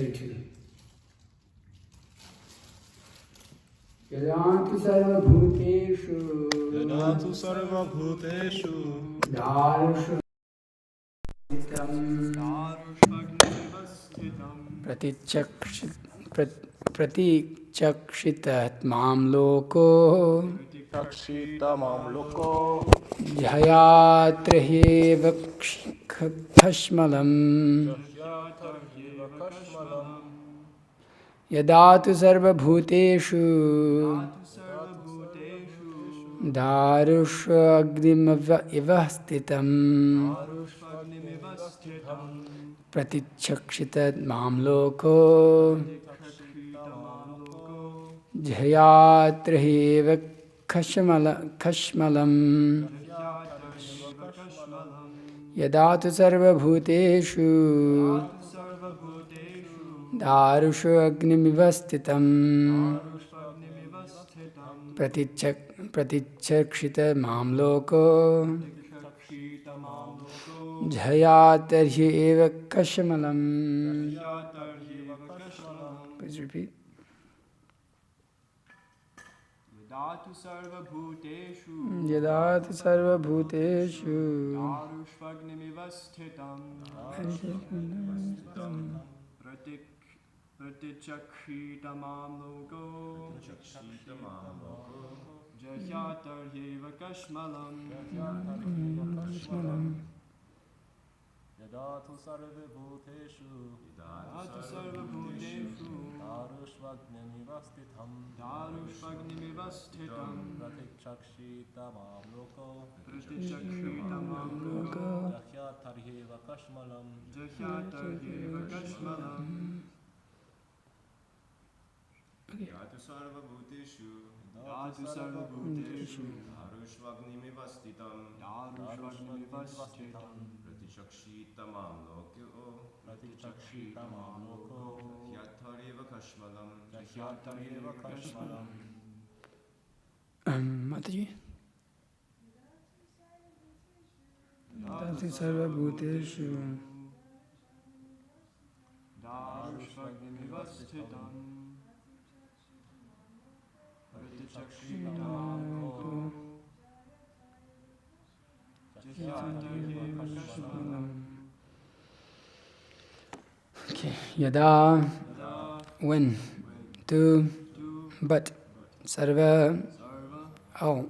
32. Yadantu sarva bhuteshu darusha pratichakshitat mam loko jayatraheva khashmalam yadatu sarva bhuteshu darusha agnimavivastitam pratichakshitat mam loko jayatraheva khashmalam yadatu sarva bhuteshu darusha agnimivastitam pratichakshitat mam loko jayatarhyeva khashmalam. Please repeat. Yadatu sarva bhuteshu pratichakshitamam logo jayatarhyeva kashmalam yadatu sarva bhuteshu darushvagnimivasthitam pratichakshitamam logo jayatarhyeva kashmalam Yatu sarva bhuteshu darushvagnimivasthitam pratichakshitamam loko yathareva kashmalam Mataji. Yatu sarva bhuteshu darushvagnimivasthitam Okay. Yada, when, to, but, sarva, all,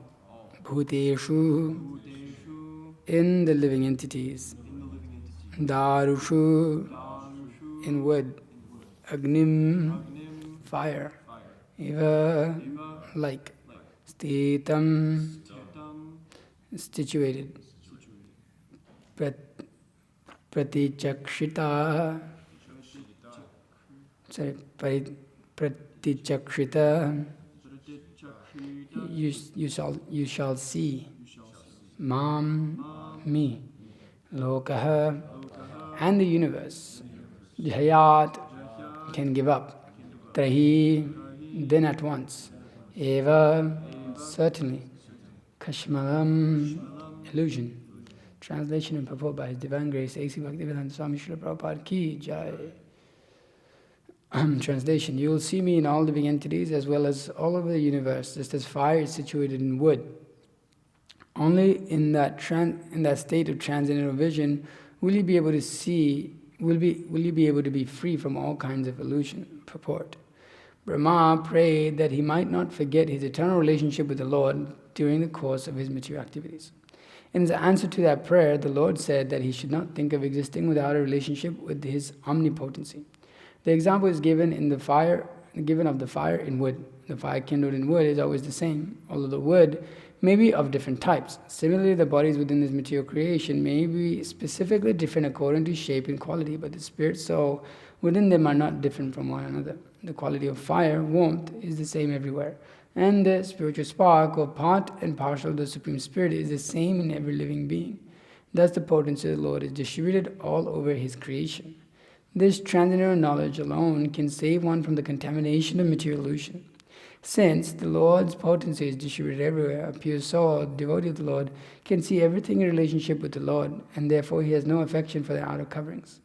bhuteshu, in the living entities, darushu, in wood, agnim, fire, eva, like, stitam, situated, pratichakshita, sorry, pratichakshita, you shall see, mam, me, lokaha, and the universe, jayat, can give up, trahi, then at once, eva, certainly, kashmalam, illusion. Translation and purport by His Divine Grace, A.C. Bhaktivedanta Swami Srila Prabhupada Ki Jai. Translation: you will see me in all living entities as well as all over the universe, just as fire is situated in wood. Only in that state of transcendental vision will you be able to see, will you be able to be free from all kinds of illusion. Purport: Brahma prayed that he might not forget his eternal relationship with the Lord during the course of his material activities. In his answer to that prayer, the Lord said that he should not think of existing without a relationship with his omnipotency. The example is given of the fire in wood. The fire kindled in wood is always the same, although the wood may be of different types. Similarly, the bodies within this material creation may be specifically different according to shape and quality, but the spirit soul within them are not different from one another. The quality of fire, warmth, is the same everywhere. And the spiritual spark, or part and parcel of the Supreme Spirit, is the same in every living being. Thus the potency of the Lord is distributed all over His creation. This transcendental knowledge alone can save one from the contamination of material illusion. Since the Lord's potency is distributed everywhere, a pure soul, devotee of the Lord, can see everything in relationship with the Lord, and therefore he has no affection for the outer coverings.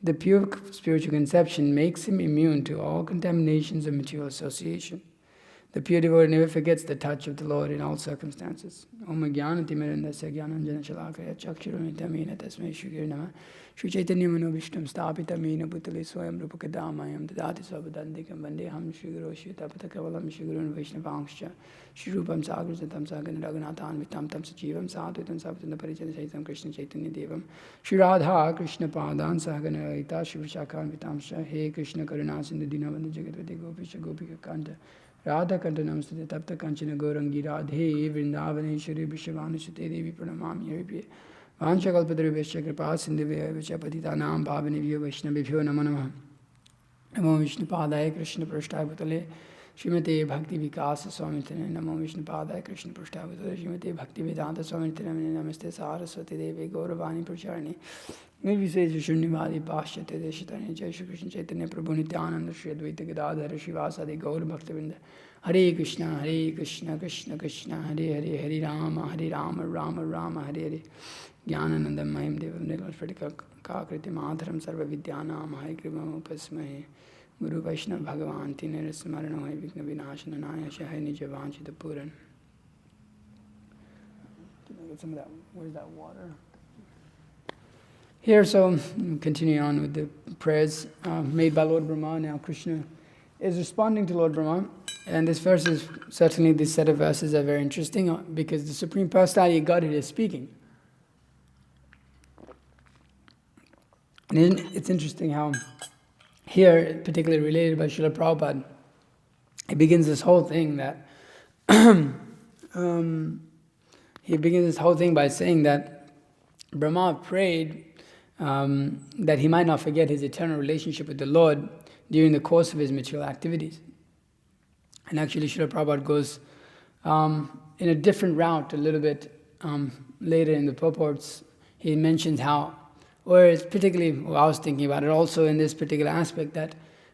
The pure spiritual conception makes him immune to all contaminations of material association. The pure devotee never forgets the touch of the Lord in all circumstances. Om Jnana Timirandasya Jnananjana Shalakaya Chakshuramitamena Tasmai Shri Namah Shri Chaitanya Mano Vishtam Stapitamena Bhutale Swayam Rupakadamayam Dadati Svabadandikam Vandeham Shri Guru Shritapata Kavalam Shri Guru Vaishnavangsha Shri Rupam Sagar Satam Sagan Raghunathan Vitam Tam Sajivam Sadhutam Savatana Parijana Chaitam Krishna Chaitanya Devam Shri Radha Krishna Padan Sahagana Raita Shri Vishakhan Vitamsha He Krishna Karuna Sindhu Dinavanda Jagatvati Gopisha Gopika Kanta Radha Kanta Namaste Tapta Kanchana Gaurangi Radhe Vrindavaneshwari Vishavanushate Devi Pranamam Yaripye Vanchakalpatarubhesha Kripa Sindhivya Vichapatitanam Bhavanivya Vaishnavibhyo Namo Namah Namo Vishnupadaya Krishna Prasthaya Bhutale Srimate Bhakti Vikas Swamitane Namo Vishnupadaya Krishna Prasthaya Bhutale Srimate Bhakti Vedanta Swamitane Namaste Saraswati Devi Gauravani Pracharni Nirviseja Shunyavadi Pashyate Deshatane Jai Shri Krishna Chaitanya Prabhu Nityananda Shri Advaita Gadadhara Shivasadi Gaur Bhaktivinoda Hare Krishna Krishna Krishna Hare Hare Hare Rama Rama Rama Hare Hare Jnananandam Mayam Devam Nirvasphatika Kakriti Madharam Sarva Vidyanam Hai Kripam Upasmahe Guru Vaishnava Bhagavan Tinera Smarana Hai Vigna Vinashana Naya Shahai Nija Vanchita Puran. Can I get some of that? Where's that water? Here, so continuing on with the prayers made by Lord Brahma. Now Krishna is responding to Lord Brahma, and this verse is certainly, this set of verses are very interesting because the Supreme Personality of Godhead is speaking. And it's interesting how here, particularly related by Srila Prabhupada, he begins this whole thing that he begins this whole thing by saying that Brahma prayed that he might not forget his eternal relationship with the Lord during the course of his material activities. And actually Srila Prabhupada goes in a different route a little bit later in the purports. He mentions how, or it's particularly, well, I was thinking about it also in this particular aspect, that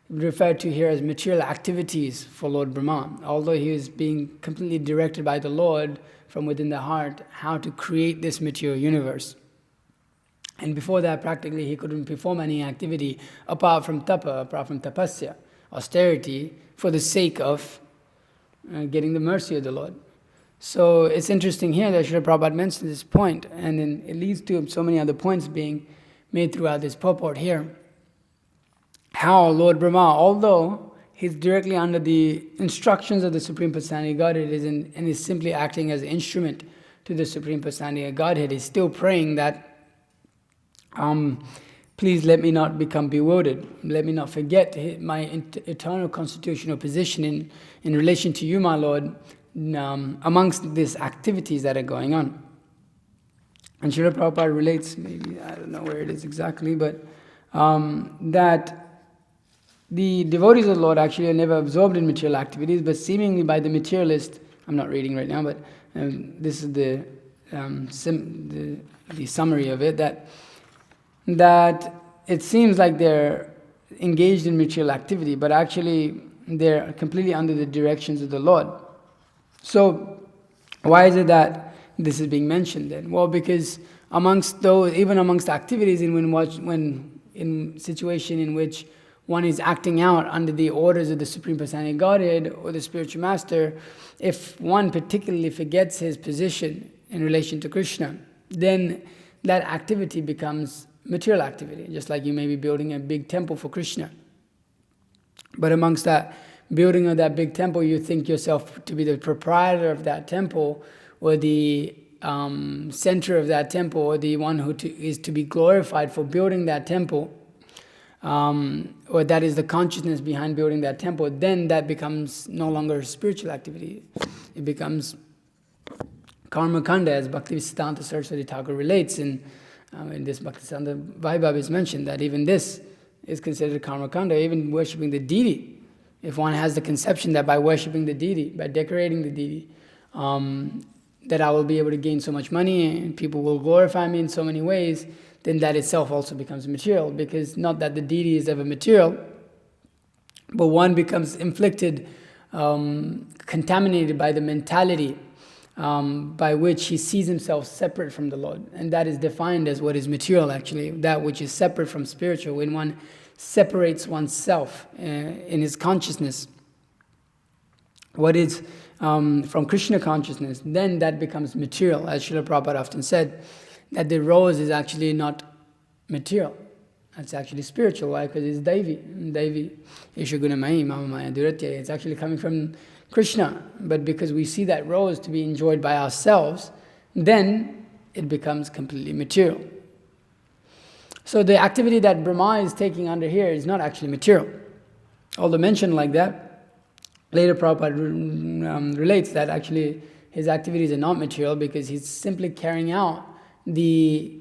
referred to here as material activities for Lord Brahma. Although he was being completely directed by the Lord from within the heart how to create this material universe. And before that, practically, he couldn't perform any activity apart from tapa, apart from tapasya, austerity, for the sake of getting the mercy of the Lord. So it's interesting here that Srila Prabhupada mentioned this point, and then it leads to so many other points being made throughout this purport here. How Lord Brahma, although he's directly under the instructions of the Supreme Personality of Godhead and is simply acting as an instrument to the Supreme Personality of Godhead, is still praying that please let me not become bewildered. Let me not forget my eternal constitutional position in relation to you, my Lord, amongst these activities that are going on. And Srila Prabhupada relates, maybe, I don't know where it is exactly, but that the devotees of the Lord actually are never absorbed in material activities, but seemingly by the materialist, I'm not reading right now, but this is the summary of it, that it seems like they're engaged in material activity, but actually they're completely under the directions of the Lord. So why is it that this is being mentioned then? Well, because amongst those, even amongst activities when in situation in which one is acting out under the orders of the Supreme Personality of Godhead or the Spiritual Master, if one particularly forgets his position in relation to Krishna, then that activity becomes material activity, just like you may be building a big temple for Krishna. But amongst that building of that big temple, you think yourself to be the proprietor of that temple, or the center of that temple, or the one who is to be glorified for building that temple, or that is the consciousness behind building that temple, then that becomes no longer spiritual activity. It becomes karma kanda, as Bhakti-Siddhanta Saraswati Thakur relates in this Bhakti-Siddhanta Vaibhav is mentioned that even this is considered karma kanda, even worshipping the deity. If one has the conception that by worshipping the deity, by decorating the deity, that I will be able to gain so much money and people will glorify me in so many ways, then that itself also becomes material, because not that the deity is ever material, but one becomes inflicted, contaminated by the mentality by which he sees himself separate from the Lord. And that is defined as what is material, actually, that which is separate from spiritual. When one separates oneself in his consciousness, what is from Krishna consciousness, then that becomes material. As Srila Prabhupada often said, that the rose is actually not material. It's actually spiritual. Why? Because it's Daivi. Daivi, Isha Guna Mahi, Mama Maya Duratya. It's actually coming from Krishna. But because we see that rose to be enjoyed by ourselves, then it becomes completely material. So the activity that Brahma is taking under here is not actually material. Although mentioned like that, later Prabhupada relates that actually his activities are not material because he's simply carrying out the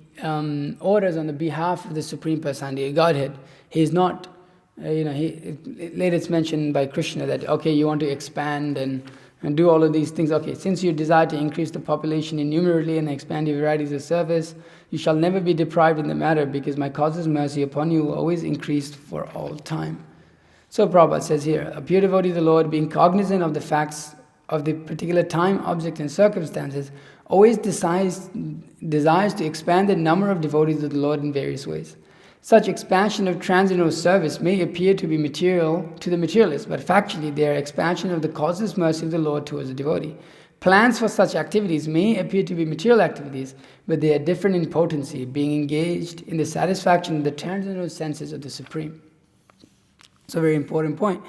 orders on the behalf of the Supreme Personality of Godhead. He's not, later it's mentioned by Krishna that, okay, you want to expand and do all of these things. Okay, since you desire to increase the population innumerably and expand your varieties of service, you shall never be deprived in the matter because my causeless mercy upon you will always increase for all time. So Prabhupada says here, a pure devotee of the Lord, being cognizant of the facts of the particular time, object and circumstances, always desires to expand the number of devotees of the Lord in various ways. Such expansion of transcendental service may appear to be material to the materialist, but factually they are expansion of the causeless mercy of the Lord towards the devotee. Plans for such activities may appear to be material activities, but they are different in potency, being engaged in the satisfaction of the transcendental senses of the Supreme. It's a very important point,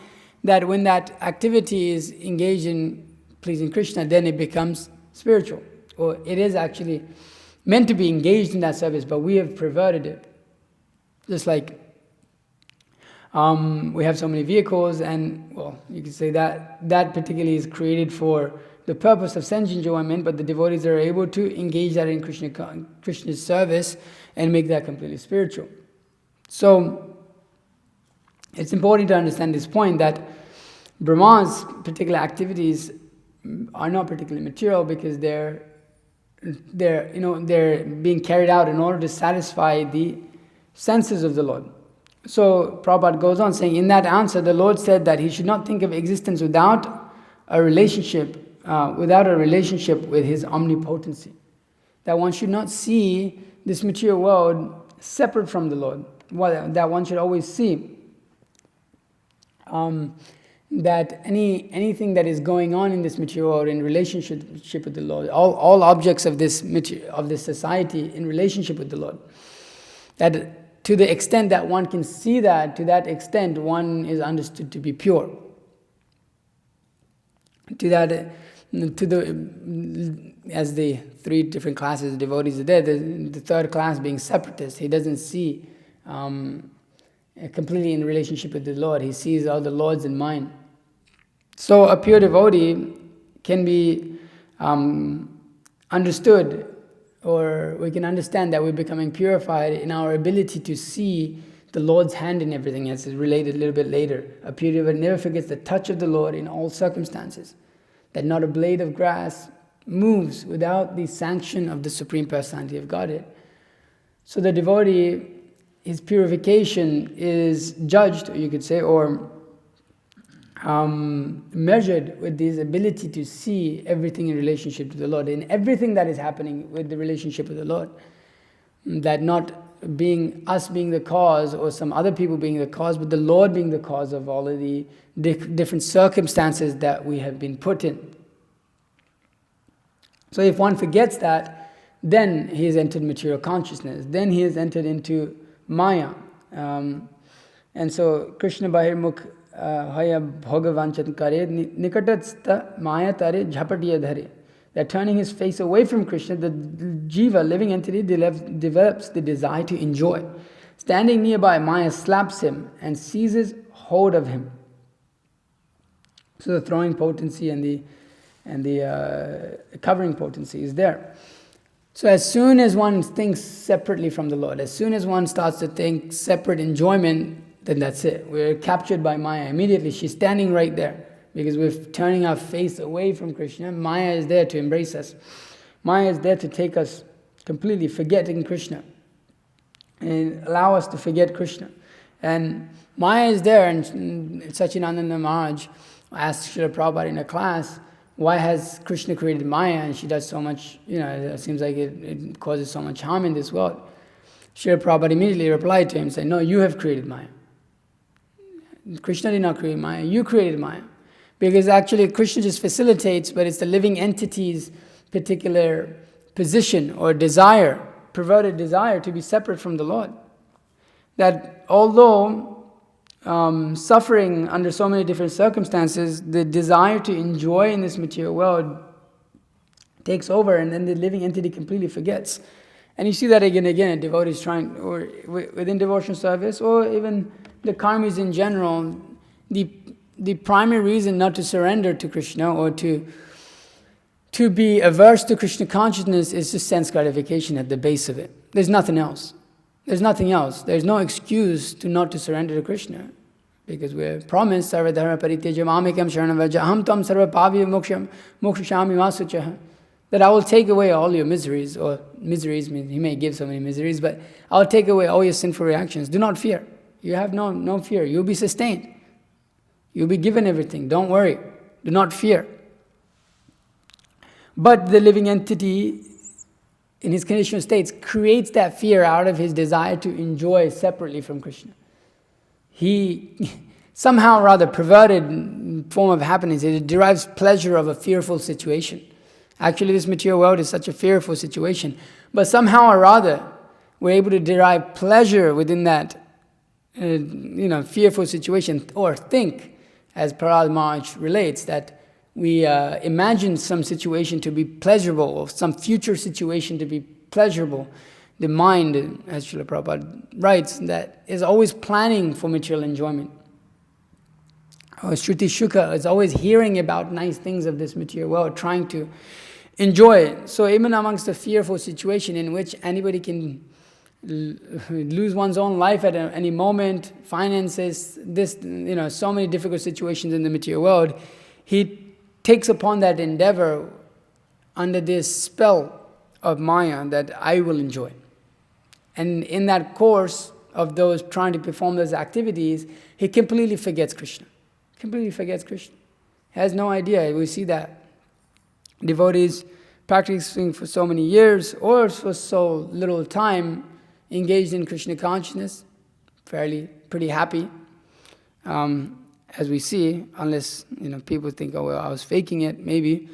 that when that activity is engaged in pleasing Krishna, then it becomes spiritual. Or it is actually meant to be engaged in that service, but we have perverted it. Just like we have so many vehicles, and well, you could say that particularly is created for the purpose of sense enjoyment, but the devotees are able to engage that in Krishna's service and make that completely spiritual. So it's important to understand this point that Brahma's particular activities are not particularly material because they're being carried out in order to satisfy the senses of the Lord. So Prabhupada goes on saying, in that answer, the Lord said that he should not think of existence without a relationship with his omnipotency. That one should not see this material world separate from the Lord. That one should always see that anything that is going on in this material world in relationship with the Lord, all objects of this society in relationship with the Lord, that to the extent that one can see that, to that extent one is understood to be pure. As the three different classes of devotees are there, the third class being separatist, he doesn't see completely in relationship with the Lord. He sees all the Lord's in mind. So a pure devotee can be understood, or we can understand that we're becoming purified in our ability to see the Lord's hand in everything, as is related a little bit later. A pure devotee never forgets the touch of the Lord in all circumstances, that not a blade of grass moves without the sanction of the Supreme Personality of Godhead. So the devotee, his purification is judged, you could say, or measured with his ability to see everything in relationship to the Lord, in everything that is happening with the relationship with the Lord. That not being us being the cause or some other people being the cause, but the Lord being the cause of all of the different circumstances that we have been put in. So if one forgets that, then he has entered material consciousness, then he has entered into Maya. And so Krishna Bahirmukh Haya Bhogavanchat Kare Nikatatsta Maya Tare Jhapatiya Dhare. That turning his face away from Krishna, the jiva, living entity, develops the desire to enjoy. Standing nearby, Maya slaps him and seizes hold of him. So the throwing potency and the covering potency is there. So as soon as one thinks separately from the Lord, as soon as one starts to think separate enjoyment, then that's it. We're captured by Maya immediately. She's standing right there because we're turning our face away from Krishna. Maya is there to embrace us. Maya is there to take us completely forgetting Krishna and allow us to forget Krishna. And Maya is there, and Sachinandana Maharaj asked Srila Prabhupada in a class, why has Krishna created Maya and she does so much, it seems like it causes so much harm in this world. Srila Prabhupada immediately replied to him, saying, no, you have created Maya. Krishna did not create Maya, you created Maya. Because actually Krishna just facilitates, but it's the living entity's particular position or desire, perverted desire to be separate from the Lord. That although suffering under so many different circumstances, the desire to enjoy in this material world takes over, and then the living entity completely forgets. And you see that again and again, devotees trying, or within devotional service, or even the karmis in general, the primary reason not to surrender to Krishna or to be averse to Krishna consciousness is just sense gratification at the base of it. There's nothing else. There's nothing else. There's no excuse to not to surrender to Krishna. Because we're promised, sarva dharma parityaja mamekam sharanam vraja aham tam sarva pavya mokshashami vasuchaha, that I will take away all your miseries, or miseries means he may give so many miseries, but I will take away all your sinful reactions. Do not fear. You have no fear. You'll be sustained. You'll be given everything. Don't worry. Do not fear. But the living entity, in his conditional states, creates that fear out of his desire to enjoy separately from Krishna. He somehow or rather perverted form of happiness. It derives pleasure of a fearful situation. Actually, this material world is such a fearful situation. But somehow or rather, we're able to derive pleasure within that fearful situation. Or think, as Parad Maharaj relates, that we imagine some situation to be pleasurable, or some future situation to be pleasurable. The mind, as Srila Prabhupada writes, that is always planning for material enjoyment. Or Shruti Shuka is always hearing about nice things of this material world, trying to enjoy it. So even amongst a fearful situation in which anybody can lose one's own life at any moment, finances, so many difficult situations in the material world, he takes upon that endeavor under this spell of Maya that I will enjoy. And in that course of those trying to perform those activities, he completely forgets Krishna. Completely forgets Krishna. He has no idea. We see that. Devotees practicing for so many years or for so little time, engaged in Krishna consciousness, pretty happy, as we see, unless people think, oh well, I was faking it, maybe.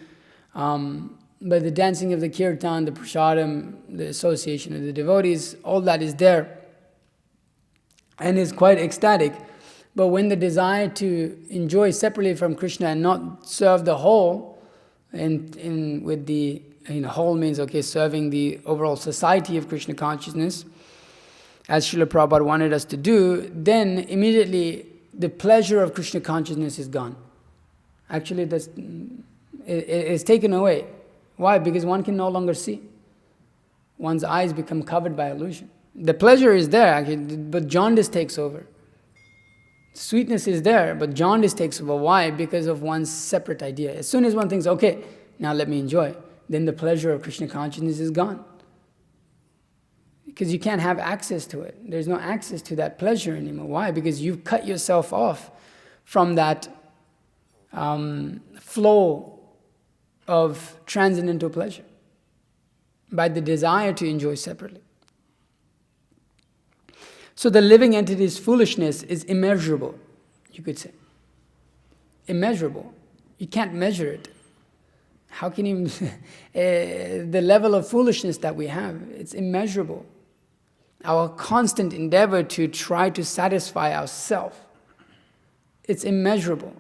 But the dancing of the kirtan, the prasadam, the association of the devotees, all that is there and is quite ecstatic. But when the desire to enjoy separately from Krishna and not serve the whole, and with the whole means serving the overall society of Krishna consciousness, as Srila Prabhupada wanted us to do, then immediately the pleasure of Krishna consciousness is gone. Actually, it is taken away. Why? Because one can no longer see. One's eyes become covered by illusion. The pleasure is there, actually, but jaundice takes over. Sweetness is there, but jaundice takes over. Why? Because of one's separate idea. As soon as one thinks, okay, now let me enjoy, then the pleasure of Krishna consciousness is gone. Because you can't have access to it. There's no access to that pleasure anymore. Why? Because you've cut yourself off from that flow of transcendental pleasure by the desire to enjoy separately. So the living entity's foolishness is immeasurable, you could say. Immeasurable. You can't measure it. How can you... the level of foolishness that we have, it's immeasurable. Our constant endeavor to try to satisfy ourselves, it's immeasurable.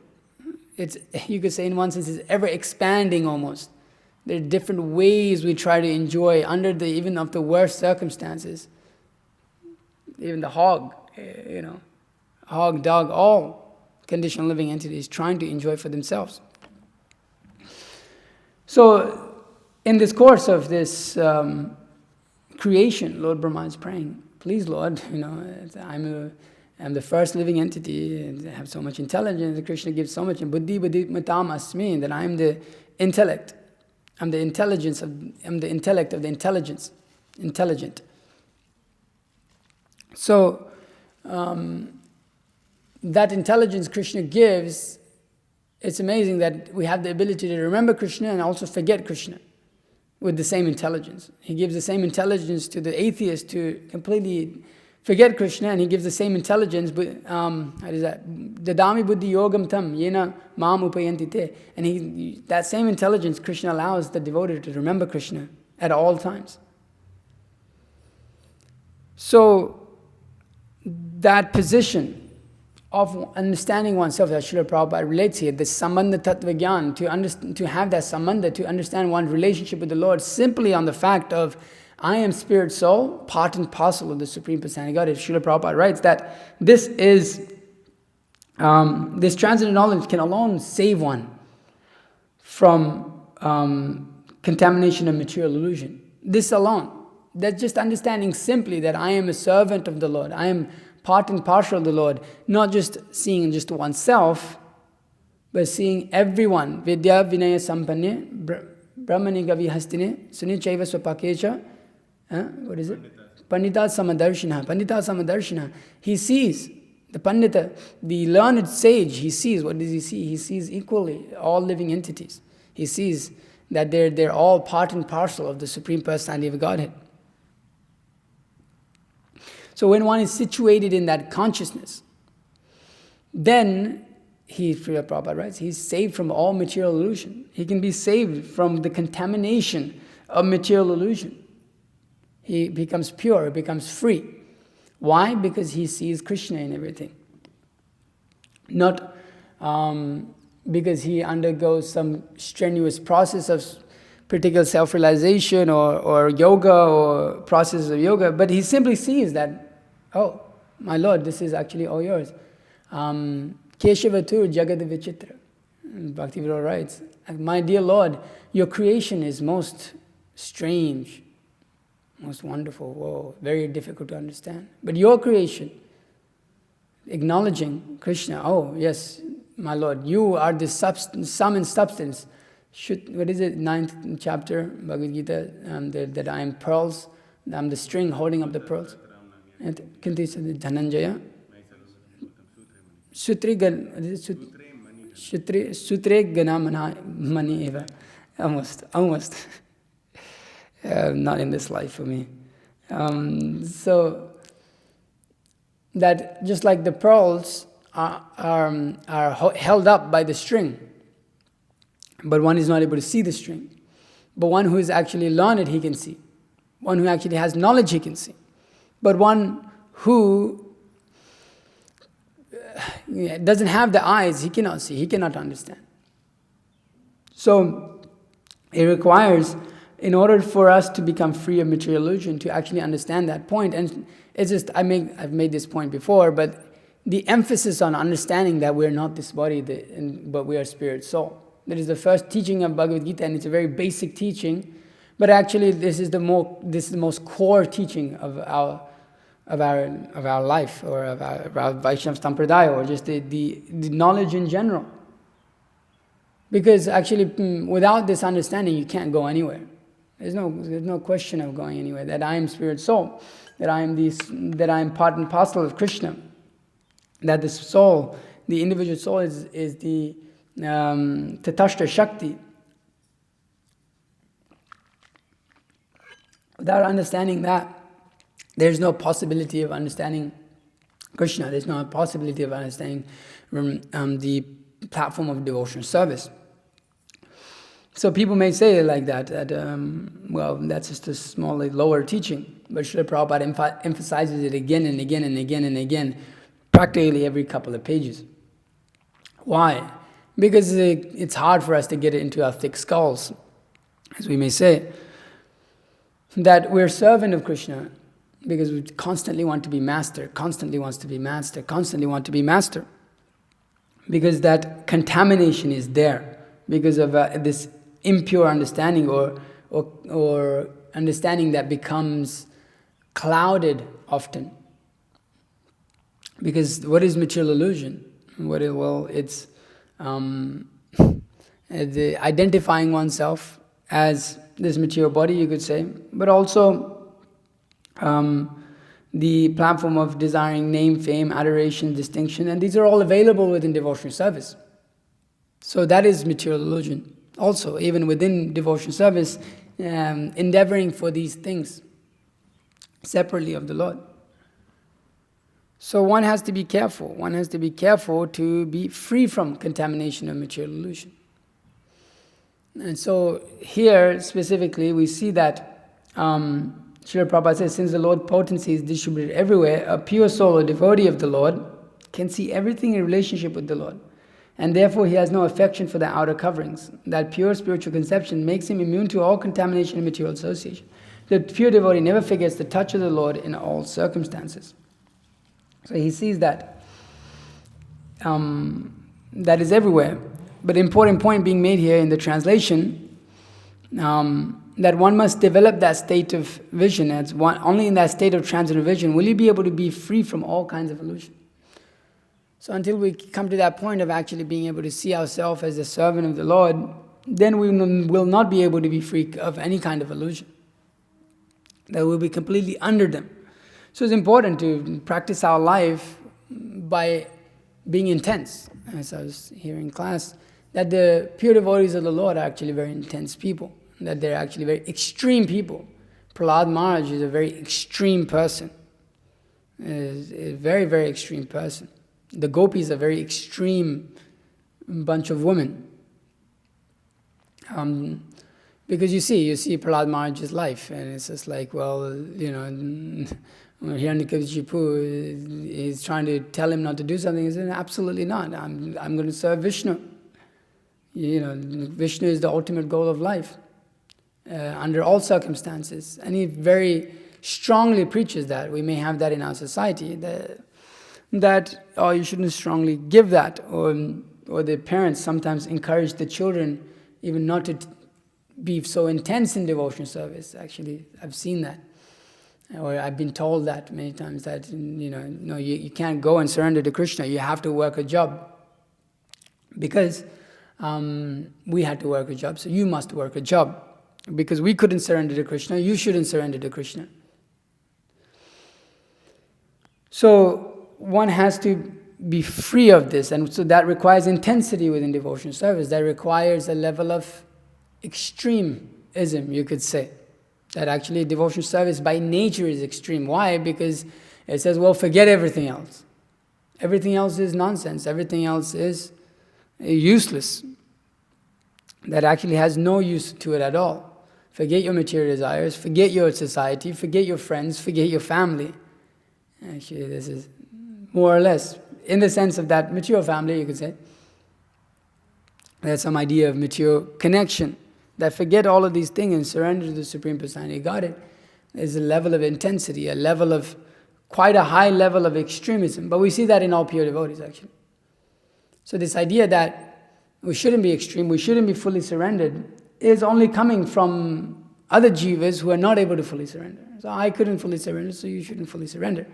It's, you could say in one sense, it's ever expanding almost. There are different ways we try to enjoy under even of the worst circumstances. Even the hog, hog, dog, all conditioned living entities trying to enjoy for themselves. So, in this course of this creation, Lord Brahma is praying, please Lord, I'm the first living entity, and I have so much intelligence, Krishna gives so much, and buddhi matam asmi, that I'm the intellect. I'm the intellect of the intelligent. So, that intelligence Krishna gives It's amazing that we have the ability to remember Krishna and also forget Krishna with the same intelligence. He gives the same intelligence to the atheist to completely forget Krishna, and he gives the same intelligence, but how is that? Dadami buddhi yogam tam yena mam upayanti te. And that same intelligence Krishna allows the devotee to remember Krishna at all times. So that position of understanding oneself, that Srila Prabhupada relates here, the sambandha tattva gyan, to have that sambandha, to understand one's relationship with the Lord simply on the fact of, I am spirit soul, part and parcel of the Supreme Personality Godhead. Srila Prabhupada writes that this transcendental knowledge can alone save one from contamination of material illusion. This alone. That's just understanding simply that I am a servant of the Lord. I am part and parcel of the Lord. Not just seeing just oneself, but seeing everyone. Vidya vinaya sampanye, brahmani gavi hastine, sunichaiva swapakecha. What is it? Pandita samadarshina. Pandita samadarshina. He sees, the Pandita, the learned sage, he sees, what does he see? He sees equally all living entities. He sees that they're all part and parcel of the Supreme Personality of Godhead. So when one is situated in that consciousness, then Srila Prabhupada writes, he's saved from all material illusion. He can be saved from the contamination of material illusion. He becomes pure, becomes free. Why? Because he sees Krishna in everything. Not because he undergoes some strenuous process of particular self-realization or yoga or process of yoga, but he simply sees that, oh, my Lord, this is actually all yours. Keshavatur Jagad Vichitra. Bhaktivinoda writes, my dear Lord, your creation is most strange, most wonderful, whoa, very difficult to understand. But your creation, acknowledging Krishna, oh yes, my Lord, you are the sum and substance. What is it, 9th chapter, Bhagavad Gita, that I am pearls, I'm the string holding up the pearls. And Dhananjaya. Sutre gana mani eva. Almost. Not in this life for me. So that just like the pearls are held up by the string, but one is not able to see the string. But one who is actually learned, he can see. One who actually has knowledge, he can see. But one who doesn't have the eyes, he cannot see, he cannot understand. So it requires, in order for us to become free of material illusion, to actually understand that point. And it's just, I've made this point before, but the emphasis on understanding that we're not this body, but we are spirit soul. That is the first teaching of Bhagavad Gita, and it's a very basic teaching. But actually, this is the most core teaching of our life, or of our Vaishnava Sampradaya, or just the knowledge in general. Because actually, without this understanding, you can't go anywhere. There's no question of going anywhere. That I am spirit soul, that I am part and parcel of Krishna. That the soul, the individual soul, is the Tatashtra Shakti. Without understanding that, there's no possibility of understanding Krishna. There's no possibility of understanding the platform of devotional service. So people may say like that well, that's just a small, lower teaching. But Srila Prabhupada emphasizes it again and again and again and again, practically every couple of pages. Why? Because it's hard for us to get it into our thick skulls, as we may say, that we're servant of Krishna because we constantly want to be master, constantly wants to be master, constantly want to be master. Because that contamination is there, because of this impure understanding or understanding that becomes clouded often. Because what is material illusion? It's identifying oneself as this material body, you could say, but also the platform of desiring name, fame, adoration, distinction, and these are all available within devotional service. So that is material illusion. Also, even within devotion service, endeavoring for these things separately of the Lord. So one has to be careful. One has to be careful to be free from contamination of material illusion. And so here, specifically, we see that Srila Prabhupada says, since the Lord potency is distributed everywhere, a pure soul or devotee of the Lord can see everything in relationship with the Lord. And therefore he has no affection for the outer coverings. That pure spiritual conception makes him immune to all contamination and material association. The pure devotee never forgets the touch of the Lord in all circumstances. So he sees that that is everywhere. But the important point being made here in the translation, that one must develop that state of vision. Only in that state of transcendental vision will you be able to be free from all kinds of illusion. So until we come to that point of actually being able to see ourselves as a servant of the Lord, then we will not be able to be free of any kind of illusion. That we'll be completely under them. So it's important to practice our life by being intense. As I was hearing in class, that the pure devotees of the Lord are actually very intense people. That they're actually very extreme people. Prahlad Maharaj is a very extreme person. Is a very, very extreme person. The gopis are a very extreme bunch of women. Because you see Prahlad Maharaj's life, and it's just like, well, Hiranyakashipu is trying to tell him not to do something. He said, absolutely not. I'm going to serve Vishnu. Vishnu is the ultimate goal of life, under all circumstances. And he very strongly preaches that. We may have that in our society, that you shouldn't strongly give that, or the parents sometimes encourage the children even not to be so intense in devotion service. Actually, I've seen that. Or I've been told that many times, that no, you can't go and surrender to Krishna. You have to work a job. Because we had to work a job, so you must work a job. Because we couldn't surrender to Krishna, you shouldn't surrender to Krishna. So one has to be free of this, and so that requires intensity within devotion service. That requires a level of extremism, you could say. That actually devotion service by nature is extreme. Why? Because it says, well, forget everything else. Everything else is nonsense. Everything else is useless. That actually has no use to it at all. Forget your material desires, forget your society, forget your friends, forget your family. Actually, this is more or less, in the sense of that mature family, you could say. There's some idea of mature connection. That forget all of these things and surrender to the Supreme Personality of Godhead. There's a level of intensity, a level of, quite a high level of extremism. But we see that in all pure devotees, actually. So this idea that we shouldn't be extreme, we shouldn't be fully surrendered, is only coming from other jivas who are not able to fully surrender. So I couldn't fully surrender, so you shouldn't fully surrender.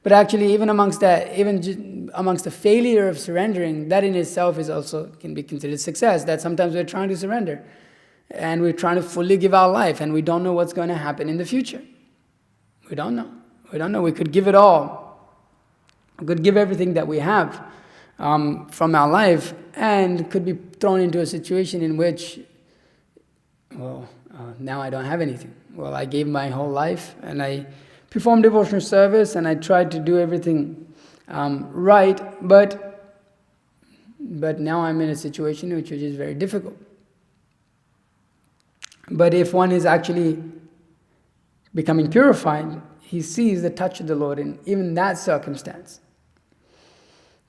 But actually, even amongst the failure of surrendering, that in itself is also can be considered success. That sometimes we're trying to surrender, and we're trying to fully give our life, and we don't know what's going to happen in the future. We don't know. We don't know. We could give it all. We could give everything that we have from our life, and could be thrown into a situation in which, now I don't have anything. Well, I gave my whole life, and I performed devotional service, and I tried to do everything right, but now I'm in a situation which is very difficult. But if one is actually becoming purified, he sees the touch of the Lord in even that circumstance.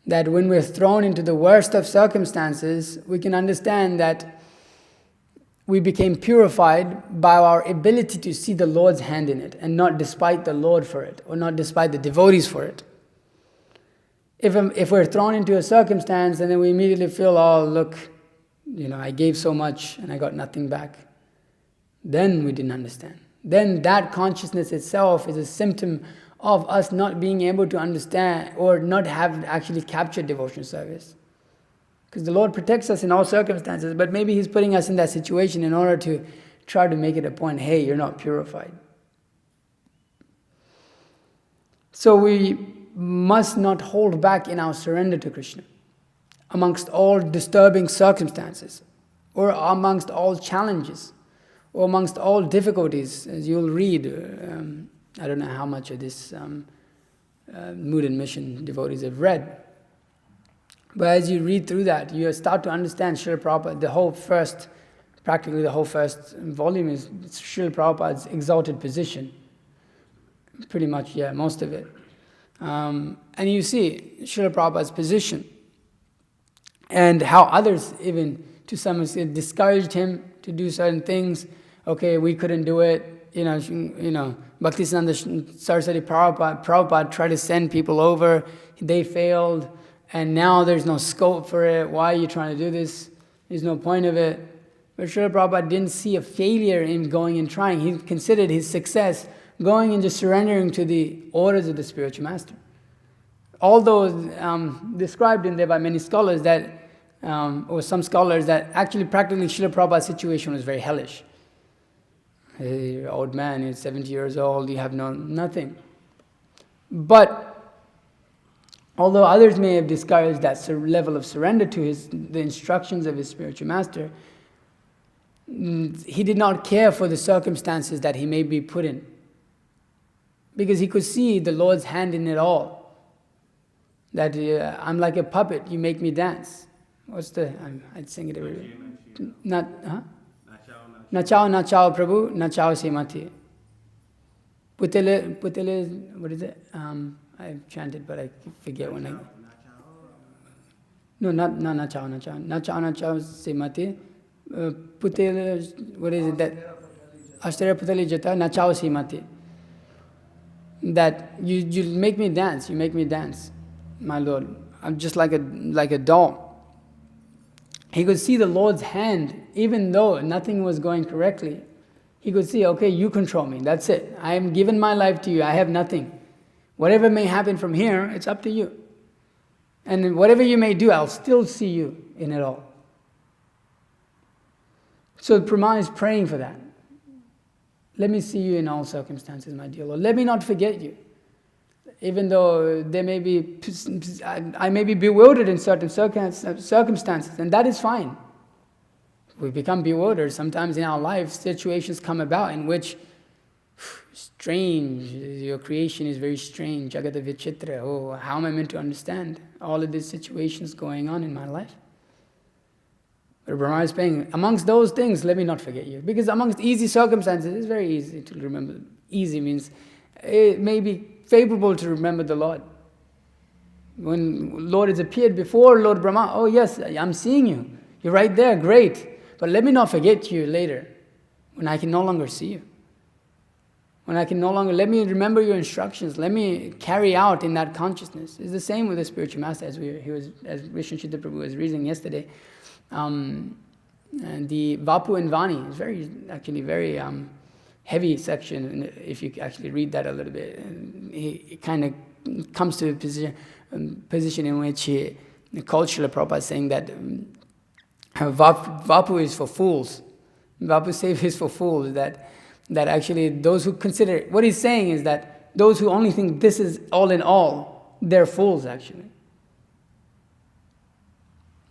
That when we're thrown into the worst of circumstances, we can understand that we became purified by our ability to see the Lord's hand in it, and not despite the Lord for it, or not despite the devotees for it. If we're thrown into a circumstance and then we immediately feel, oh, look, I gave so much and I got nothing back, then we didn't understand. Then that consciousness itself is a symptom of us not being able to understand, or not have actually captured devotion service. Because the Lord protects us in all circumstances, but maybe He's putting us in that situation in order to try to make it a point, hey, you're not purified. So we must not hold back in our surrender to Krishna. amongst all disturbing circumstances, or amongst all challenges, or amongst all difficulties, as you'll read. I don't know how much of this Mood and Mission devotees have read. But as you read through that, you start to understand Srila Prabhupada. Practically the whole first volume is Srila Prabhupada's exalted position. Pretty much, yeah, most of it. And you see Srila Prabhupada's position and how others even to some extent discouraged him to do certain things. Okay, we couldn't do it. Bhaktisiddhanta Saraswati Prabhupada tried to send people over. They failed. And now there's no scope for it. Why are you trying to do this? There's no point of it. But Srila Prabhupada didn't see a failure in going and trying. He considered his success going and just surrendering to the orders of the spiritual master. Although described in there by many scholars that, or some scholars, that actually practically Srila Prabhupada's situation was very hellish. Hey, you're an old man, you're 70 years old, you have nothing. But although others may have discouraged that level of surrender to the instructions of his spiritual master, he did not care for the circumstances that he may be put in. Because he could see the Lord's hand in it all. That I'm like a puppet, you make me dance. I'd sing it every day. Nachao, nachao, Prabhu, nachao semati. Putele, what is it? I've chanted, but I forget when I... No, not nachao, nachao. Nachao, nachao, semati. Putele, what is it? That Ashtarya putele jata, nachao semati. That you make me dance, my Lord. I'm just like a doll. He could see the Lord's hand, even though nothing was going correctly. He could see, okay, you control me, that's it. I am given my life to you, I have nothing. Whatever may happen from here, it's up to you. And whatever you may do, I'll still see you in it all. So Brahma is praying for that. Let me see you in all circumstances, my dear Lord. Let me not forget you. Even though I may be bewildered in certain circumstances, and that is fine. We become bewildered. Sometimes in our life, situations come about in which, strange, your creation is very strange. Jagata vichitra. Oh, how am I meant to understand all of these situations going on in my life? But Brahma is saying, amongst those things, let me not forget you. Because amongst easy circumstances, it's very easy to remember. Easy means it may be favorable to remember the Lord. When Lord has appeared before Lord Brahma, oh yes, I'm seeing you. You're right there, great. But let me not forget you later, when I can no longer see you. Let me remember your instructions. Let me carry out in that consciousness. It's the same with the spiritual master, as Vishnu Chitta Prabhu was reading yesterday. And the Vapu and Vani is very heavy section. If you actually read that a little bit, it kind of comes to a position in which Srila Prabhupada is saying that Vapu is for fools. Vapu Seva is for fools. That actually those who consider, what he's saying is that those who only think this is all in all, they're fools actually.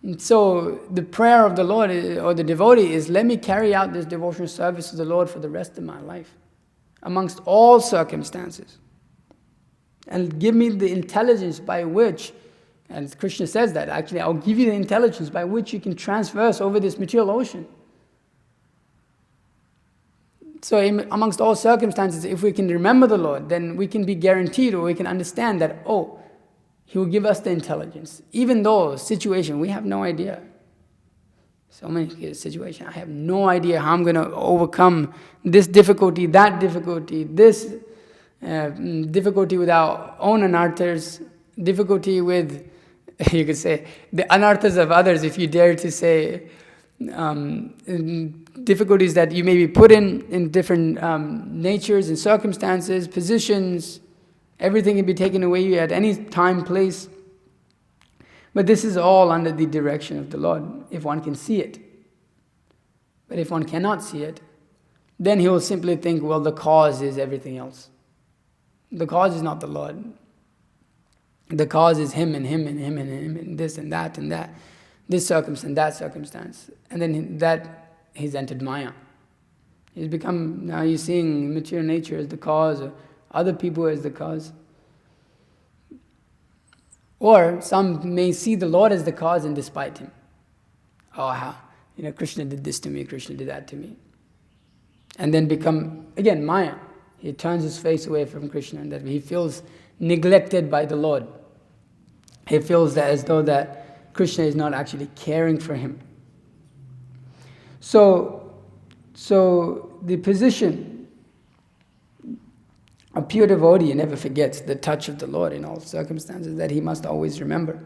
And so the prayer of the Lord or the devotee is, let me carry out this devotional service to the Lord for the rest of my life, amongst all circumstances. And give me the intelligence by which, and Krishna says that, actually, I'll give you the intelligence by which you can transverse over this material ocean. So amongst all circumstances, if we can remember the Lord, then we can be guaranteed, or we can understand that, oh, He will give us the intelligence. Even though situation, we have no idea. So many situations, I have no idea how I'm going to overcome this difficulty, that difficulty, this difficulty with our own anarthas, difficulty with, you could say, the anarthas of others, if you dare to say, difficulties that you may be put in different natures and circumstances, positions. Everything can be taken away at any time, place. But this is all under the direction of the Lord, if one can see it. But if one cannot see it, then he will simply think, well, the cause is everything else. The cause is not the Lord. The cause is him and him and him and him and this and that, this circumstance, that circumstance. And then he's entered Maya. He's become, now he's seeing material nature as the cause, or other people as the cause. Or some may see the Lord as the cause and despite him. Oh, how, Krishna did this to me, Krishna did that to me. And then become, again, Maya. He turns his face away from Krishna, and that he feels neglected by the Lord. He feels that as though that Krishna is not actually caring for him. So the position a pure devotee never forgets the touch of the Lord in all circumstances, that he must always remember.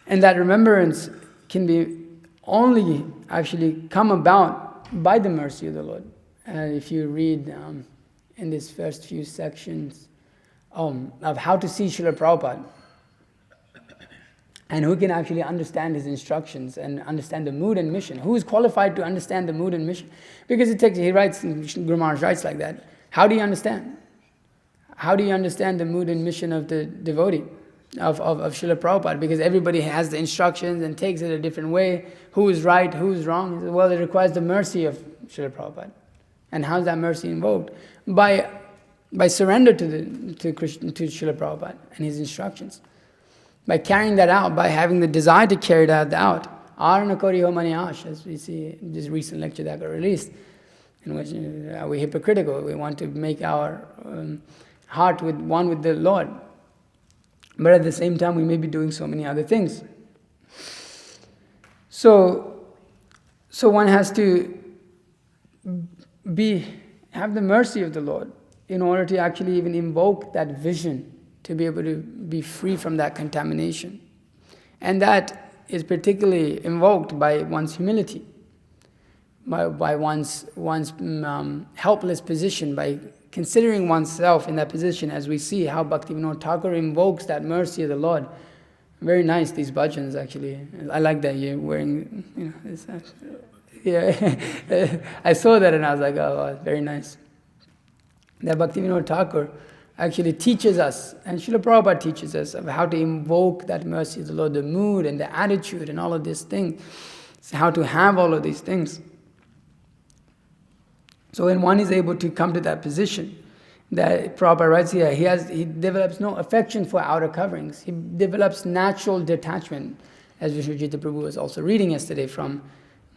And that remembrance can be only actually come about by the mercy of the Lord. If you read in these first few sections of how to see Srila Prabhupada, and who can actually understand his instructions and understand the mood and mission. Who is qualified to understand the mood and mission? Because he writes, Guru Maharaj writes like that. How do you understand? How do you understand the mood and mission of the devotee, of Srila Prabhupada? Because everybody has the instructions and takes it a different way. Who is right, who is wrong? He says, well, it requires the mercy of Srila Prabhupada. And how is that mercy invoked? By surrender to Krishna, to Srila Prabhupada and his instructions. By carrying that out, by having the desire to carry that out. Aranakori Homaniash, as we see in this recent lecture that got released, in which are we hypocritical? We want to make our heart one with the Lord. But at the same time, we may be doing so many other things. So one has to have the mercy of the Lord in order to actually even invoke that vision, to be able to be free from that contamination. And that is particularly invoked by one's humility, by one's helpless position, by considering oneself in that position, as we see how Bhaktivinoda Thakur invokes that mercy of the Lord. Very nice, these bhajans actually. I like that you're wearing, this. Yeah, I saw that and I was like, oh, very nice. That Bhaktivinoda Thakur actually teaches us, and Srila Prabhupada teaches us, of how to invoke that mercy of the Lord, the mood and the attitude and all of these things, how to have all of these things. So when one is able to come to that position, that Prabhupada writes here, he develops no affection for outer coverings. He develops natural detachment, as Vishnujita Prabhu was also reading yesterday from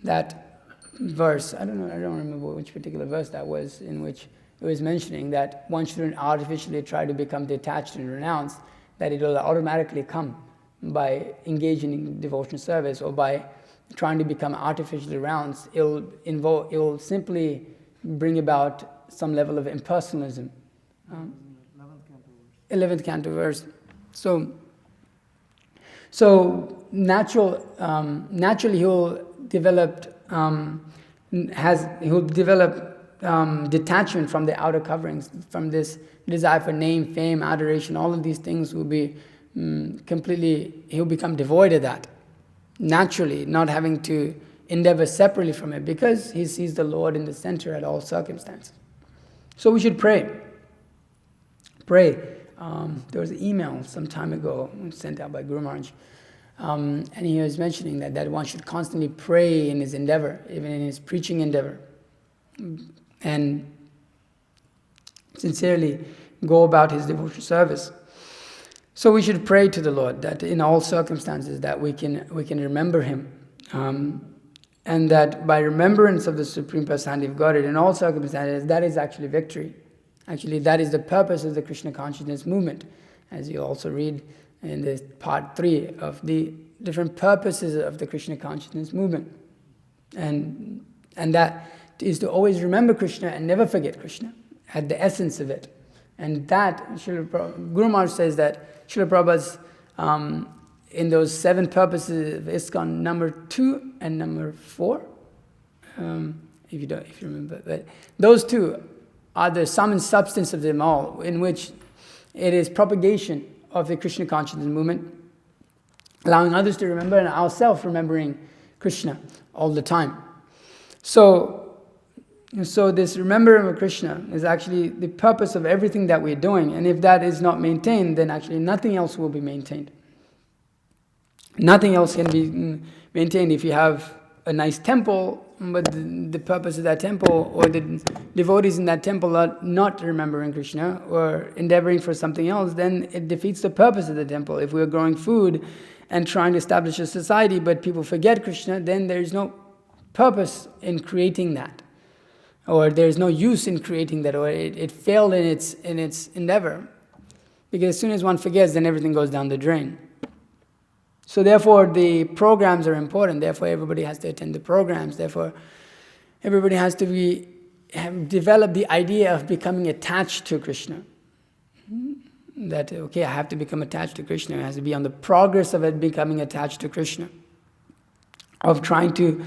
that verse. I don't remember which particular verse that was, in which it was mentioning that one shouldn't artificially try to become detached and renounced, that it will automatically come by engaging in devotional service, or by trying to become artificially renounced. It will simply bring about some level of impersonalism. 11th canto verse. So naturally he'll develop detachment from the outer coverings, from this desire for name, fame, adoration. All of these things will be he'll become devoid of that. Naturally, not having to endeavor separately from it, because he sees the Lord in the center at all circumstances. So we should pray. Pray. There was an email some time ago sent out by Guru Maharaj, and he was mentioning that one should constantly pray in his endeavor, even in his preaching endeavor, and sincerely go about his devotional service. So we should pray to the Lord that in all circumstances that we can remember Him, and that by remembrance of the Supreme Personality of Godhead in all circumstances, that is actually victory. Actually, that is the purpose of the Krishna consciousness movement, as you also read in the part 3 of the different purposes of the Krishna consciousness movement. And that is to always remember Krishna and never forget Krishna, at the essence of it. And that, Guru Maharaj says that Srila Prabhupada's, in those 7 purposes of ISKCON, number 2 and number 4, if you remember, but those 2 are the sum and substance of them all, in which it is propagation of the Krishna consciousness movement, allowing others to remember, and ourselves remembering Krishna all the time. So And so this remembering of Krishna is actually the purpose of everything that we're doing. And if that is not maintained, then actually nothing else will be maintained. Nothing else can be maintained. If you have a nice temple, but the purpose of that temple or the devotees in that temple are not remembering Krishna or endeavoring for something else, then it defeats the purpose of the temple. If we're growing food and trying to establish a society, but people forget Krishna, then there's no purpose in creating that. Or there's no use in creating that, or it failed in its endeavor. Because as soon as one forgets, then everything goes down the drain. So therefore, the programs are important. Therefore, everybody has to attend the programs. Therefore, everybody has to develop the idea of becoming attached to Krishna. That, okay, I have to become attached to Krishna. It has to be on the progress of it becoming attached to Krishna. Of trying to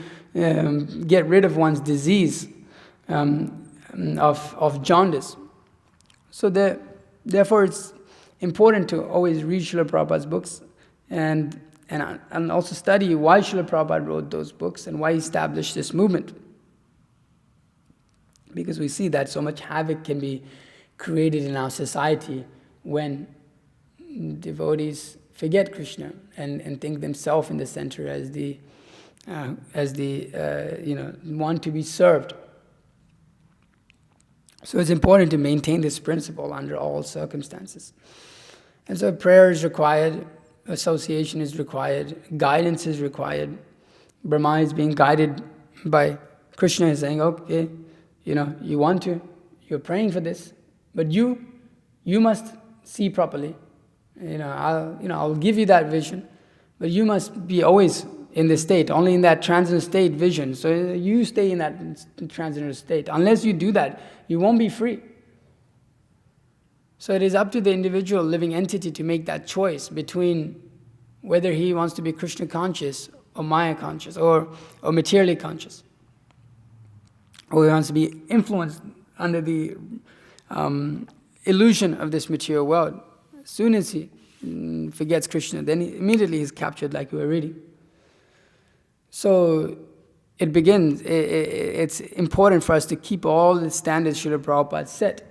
get rid of one's disease of jaundice. So therefore, it's important to always read Srila Prabhupada's books and also study why Srila Prabhupada wrote those books and why he established this movement. Because we see that so much havoc can be created in our society when devotees forget Krishna and think themselves in the center as the one to be served. So it's important to maintain this principle under all circumstances. And so prayer is required, association is required, guidance is required. Brahma is being guided by Krishna, is saying, okay, you want to, you're praying for this, but you must see properly. I'll give you that vision, but you must be always in this state, only in that transcendental state vision. So you stay in that transcendental state. Unless you do that, you won't be free. So it is up to the individual living entity to make that choice between whether he wants to be Krishna conscious or Maya conscious or materially conscious. Or he wants to be influenced under the illusion of this material world. As soon as he forgets Krishna, then immediately he's captured, like we were reading. So it begins, it's important for us to keep all the standards Srila Prabhupada set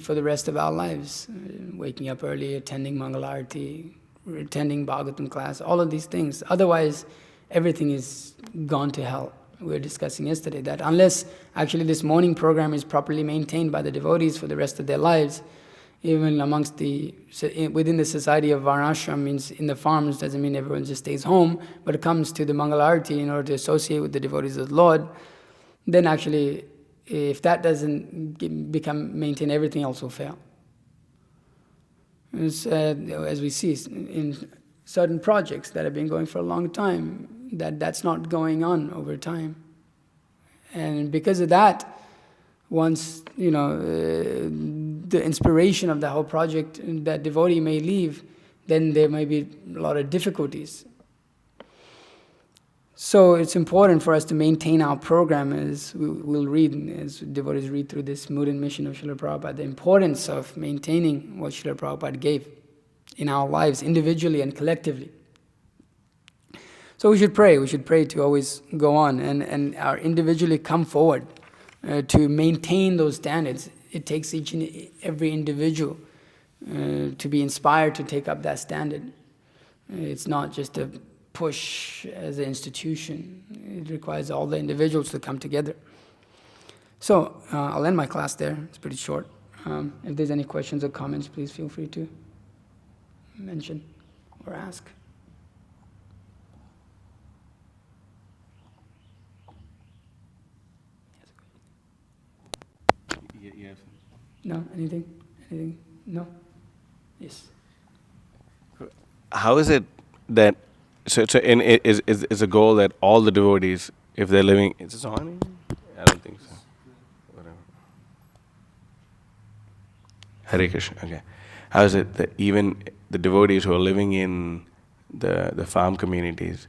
for the rest of our lives. Waking up early, attending Mangalarti, attending Bhagavatam class, all of these things. Otherwise, everything is gone to hell. We were discussing yesterday that unless actually this morning program is properly maintained by the devotees for the rest of their lives, even within the society of Varnashram, means in the farms, doesn't mean everyone just stays home, but it comes to the Mangalarti in order to associate with the devotees of the Lord, then actually, if that doesn't become maintained, everything else will fail. As we see in certain projects that have been going for a long time, that's not going on over time. And because of that, once, the inspiration of the whole project, that devotee may leave, then there may be a lot of difficulties. So it's important for us to maintain our program, as we'll read, as devotees read through this mood and mission of Srila Prabhupada, the importance of maintaining what Srila Prabhupada gave in our lives, individually and collectively. So we should pray to always go on and individually come forward to maintain those standards. It takes each and every individual to be inspired to take up that standard. It's not just a push as an institution. It requires all the individuals to come together. So I'll end my class there. It's pretty short. If there's any questions or comments, please feel free to mention or ask. Yes. No? Anything? No? Yes. How is it that is a goal that all the devotees, if they're living, is this on? I don't think so. Whatever. Hare Krishna. Okay. How is it that even the devotees who are living in the farm communities,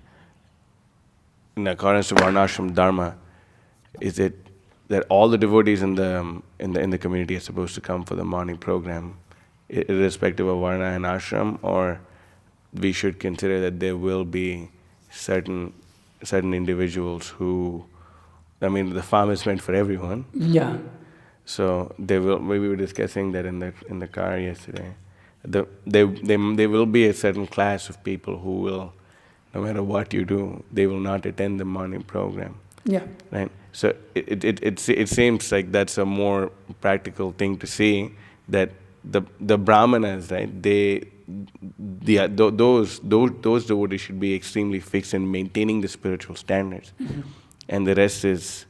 in accordance to Varnashram Dharma, is it that all the devotees in the community are supposed to come for the morning program, irrespective of Varna and Ashram, or we should consider that there will be certain individuals who I mean, the farm is meant for everyone. Yeah. So we were discussing that in the car yesterday. There will be a certain class of people who will, no matter what you do, they will not attend the morning program. Yeah. Right. So it seems like that's a more practical thing to see, that the brahmanas, right? Those devotees should be extremely fixed in maintaining the spiritual standards, and the rest is.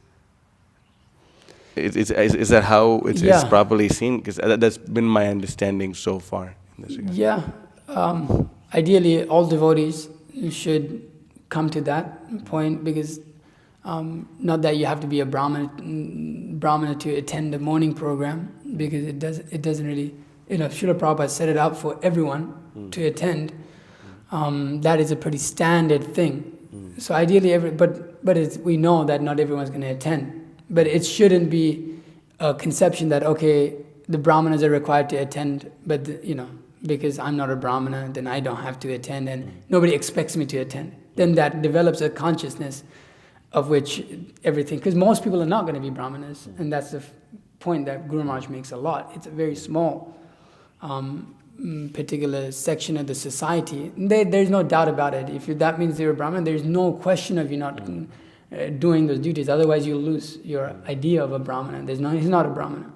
Is that how it's Yeah. properly seen? Because that's been my understanding so far in this regard. Yeah. Ideally, all devotees should come to that point, because not that you have to be a brahmana to attend the morning program, because it doesn't really, Srila Prabhupada set it up for everyone to attend. That is a pretty standard thing. So ideally, we know that not everyone's going to attend. But it shouldn't be a conception that, okay, the brahmanas are required to attend, but because I'm not a brahmana, then I don't have to attend, and nobody expects me to attend. Then that develops a consciousness of which everything, because most people are not going to be brahmanas, and that's the point that Guru Maharaj makes a lot. It's a very small particular section of the society. There's no doubt about it. If that means you're a brahman, there's no question of you not doing those duties. Otherwise, you'll lose your idea of a brahmana. He's not a brahmana.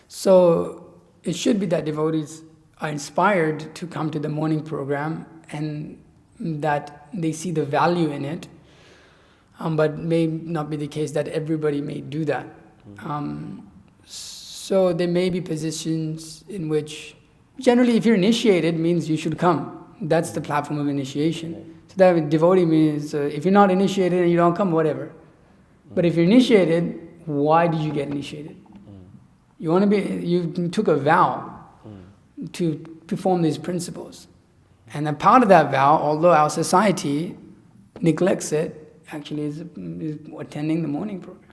So it should be that devotees are inspired to come to the morning program, and that they see the value in it. But may not be the case that everybody may do that. So there may be positions in which, generally, if you're initiated, means you should come. That's the platform of initiation. So that devotee means, if you're not initiated and you don't come, whatever. But if you're initiated, why did you get initiated? You took a vow to perform these principles. And a part of that vow, although our society neglects it, actually is attending the morning program.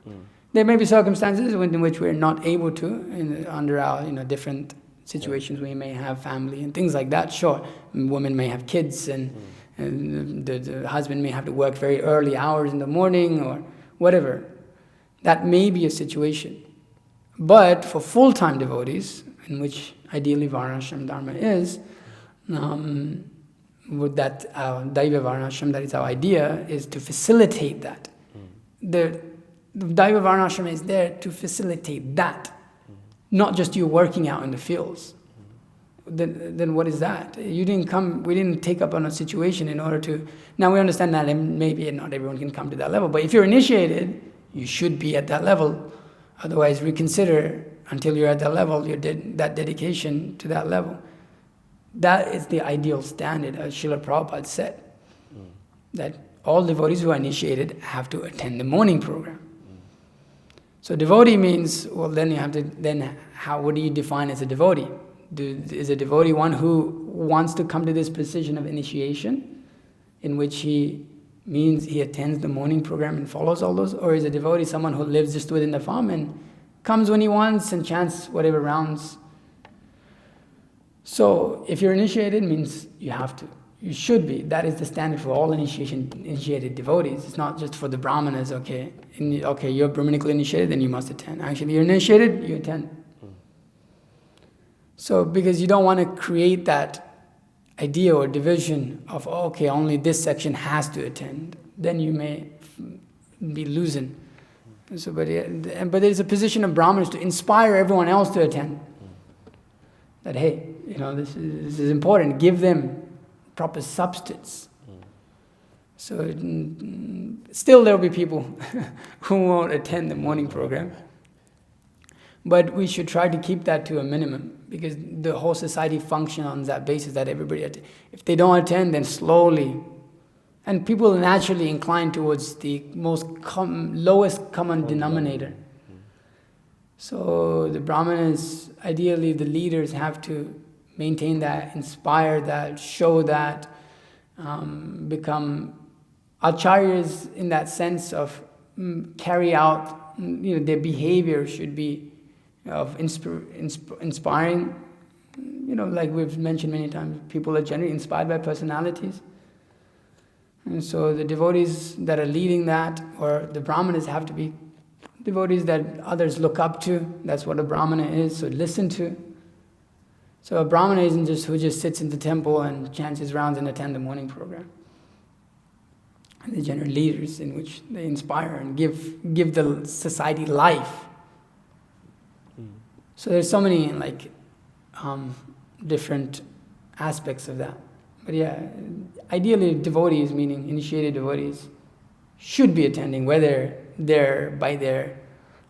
There may be circumstances in which we're not able to, under our different situations. We may have family and things like that. Sure, women may have kids, and the husband may have to work very early hours in the morning or whatever. That may be a situation. But for full-time devotees, in which ideally Varnashram Dharma is, with that Daiva Varnashram, that is our idea, is to facilitate that. The Daiva Varnashram is there to facilitate that, not just you working out in the fields. Then what is that? We didn't take up on a situation in order to... Now we understand that maybe not everyone can come to that level, but if you're initiated, you should be at that level. Otherwise, reconsider until you're at that level, that dedication to that level. That is the ideal standard, as Srila Prabhupada said, that all devotees who are initiated have to attend the morning program. So devotee means, well, then you have to, what do you define as a devotee? Is a devotee one who wants to come to this precision of initiation, in which he attends the morning program and follows all those? Or is a devotee someone who lives just within the farm and comes when he wants and chants whatever rounds? So if you're initiated, means you have to. You should be. That is the standard for all initiated devotees. It's not just for the brahmanas, okay? You're Brahmanically initiated, then you must attend. Actually, you're initiated, you attend. So, because you don't want to create that idea or division of, only this section has to attend, then you may be losing. So, but there's a position of brahmanas to inspire everyone else to attend. That, hey, this is important. Give them proper substance. So still there will be people who won't attend the morning program. But we should try to keep that to a minimum, because the whole society functions on that basis, that everybody, if they don't attend, then slowly. And people naturally incline towards the lowest common denominator. So the brahmanas, ideally the leaders, have to maintain that, inspire that, show that, become acharyas in that sense of carry out, their behavior should be of inspiring. Like we've mentioned many times, people are generally inspired by personalities. And so the devotees that are leading that, or the brahmanas, have to be devotees that others look up to. That's what a brahmana is, so listen to. So a brahmana isn't just who just sits in the temple and chants his rounds and attend the morning program. And the general leaders in which they inspire and give the society life. So there's so many different aspects of that. But yeah, ideally devotees, meaning initiated devotees, should be attending, whether they're by their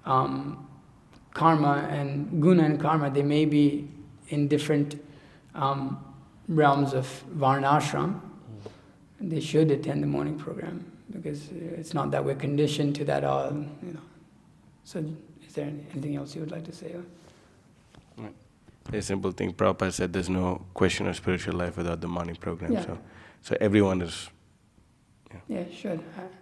karma and guna and karma, they may be in different realms of varnashram. They should attend the morning program, because it's not that we're conditioned to that all, So is there anything else you would like to say? A simple thing, Prabhupada said there's no question of spiritual life without the morning program. Yeah. So everyone is. Yeah, sure.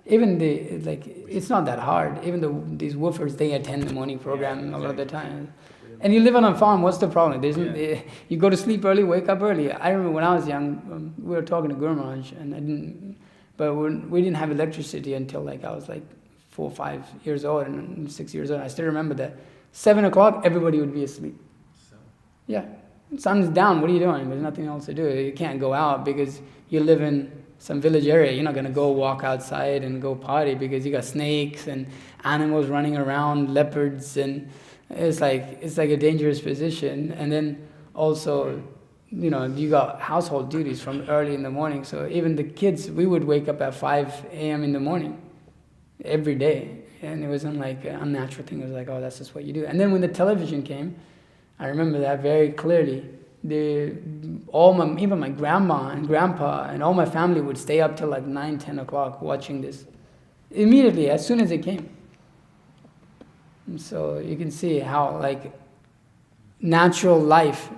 Even it's not that hard. Even these woofers, they attend the morning program a lot of the time. And you live on a farm, what's the problem? You go to sleep early, wake up early. I remember when I was young, we were talking to Guru Maharaj, and we didn't have electricity until I was 4 or 5 years old and 6 years old. I still remember that 7 o'clock, everybody would be asleep. Yeah, sun's down. What are you doing? There's nothing else to do. You can't go out because you live in some village area. You're not going to go walk outside and go party because you got snakes and animals running around, leopards, and it's like a dangerous position. And then also, you got household duties from early in the morning. So even the kids, we would wake up at 5 a.m. in the morning every day. And it wasn't an unnatural thing. It was oh, that's just what you do. And then when the television came, I remember that very clearly. Even my grandma and grandpa and all my family would stay up till 9, 10 o'clock watching this. Immediately, as soon as it came. And so you can see how natural life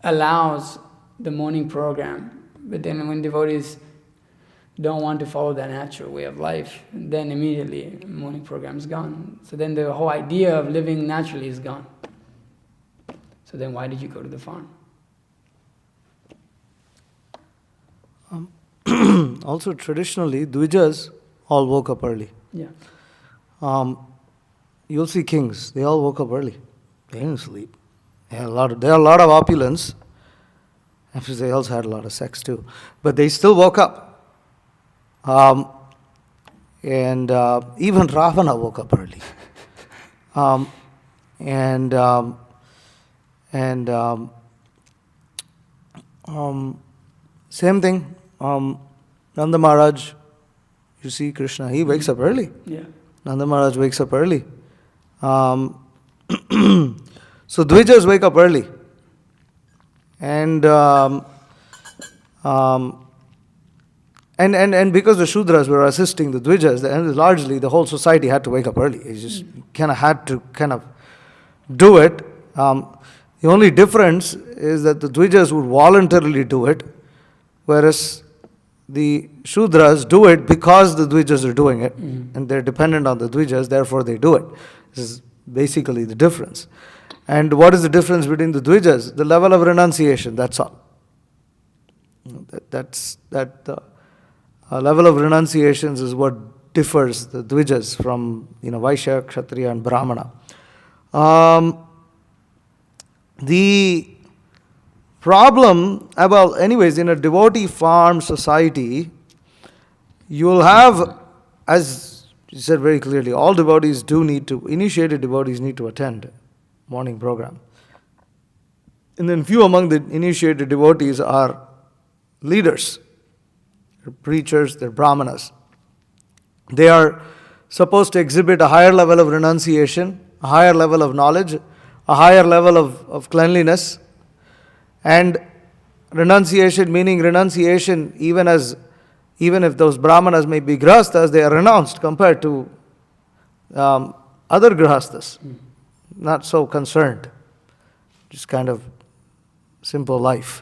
allows the morning program. But then when devotees don't want to follow that natural way of life, then immediately the morning program is gone. So then the whole idea of living naturally is gone. So then why did you go to the farm? Also, traditionally, Dvijas all woke up early. Yeah. You'll see kings, they all woke up early. They didn't sleep. They had a lot of opulence. Actually, they also had a lot of sex too. But they still woke up. And even Ravana woke up early. Same thing. Nanda Maharaj, you see Krishna, he wakes up early. Yeah. Nanda Maharaj wakes up early. So Dvijas wake up early. And because the Shudras were assisting the Dvijas, and largely the whole society had to wake up early. It just had to do it. The only difference is that the Dvijas would voluntarily do it, whereas the Shudras do it because the Dvijas are doing it, and they're dependent on the Dvijas, therefore they do it. This is basically the difference. And what is the difference between the Dvijas? The level of renunciation, that's all. The level of renunciations is what differs the Dvijas from Vaishya, Kshatriya and Brahmana. The problem anyways, in a devotee farm society, you will have, as you said very clearly, all devotees initiated devotees need to attend morning program. And then few among the initiated devotees are leaders, they're preachers, they're brahmanas. They are supposed to exhibit a higher level of renunciation, a higher level of knowledge, a higher level of cleanliness. And renunciation, meaning renunciation, even if those brahmanas may be grahasthas, they are renounced compared to other grahasthas. Not so concerned, just kind of simple life,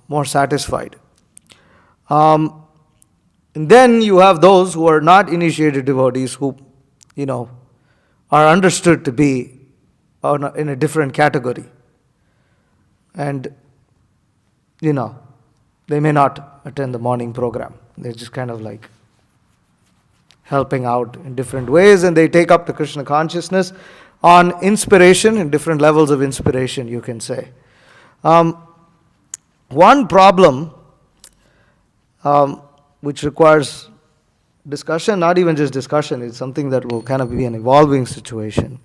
more satisfied. And then you have those who are not initiated devotees who, are understood to be in a different category. And, they may not attend the morning program. They're just kind of like helping out in different ways, and they take up the Krishna consciousness on inspiration, in different levels of inspiration, you can say. One problem which requires discussion, not even just discussion, it's something that will kind of be an evolving situation,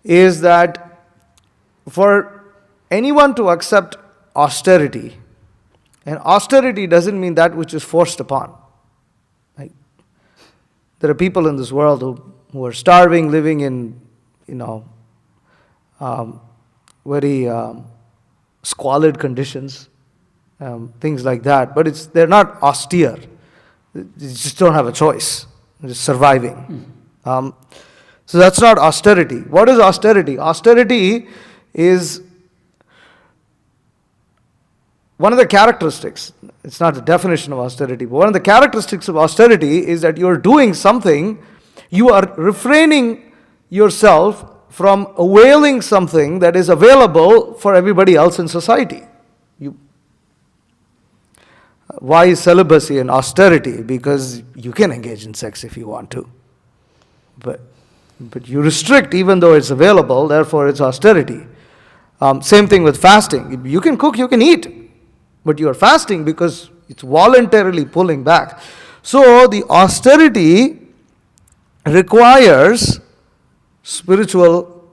is that for anyone to accept austerity, and austerity doesn't mean that which is forced upon. Right? There are people in this world who are starving, living in, very squalid conditions, things like that. But they're not austere. They just don't have a choice. They're just surviving. So that's not austerity. What is austerity? Austerity is one of the characteristics. It's not the definition of austerity, but one of the characteristics of austerity is that you're doing something, you are refraining yourself from availing something that is available for everybody else in society. Why is celibacy and austerity? Because you can engage in sex if you want to. But you restrict even though it's available, therefore it's austerity. Same thing with fasting. You can cook, you can eat, but you are fasting because it's voluntarily pulling back. So the austerity requires spiritual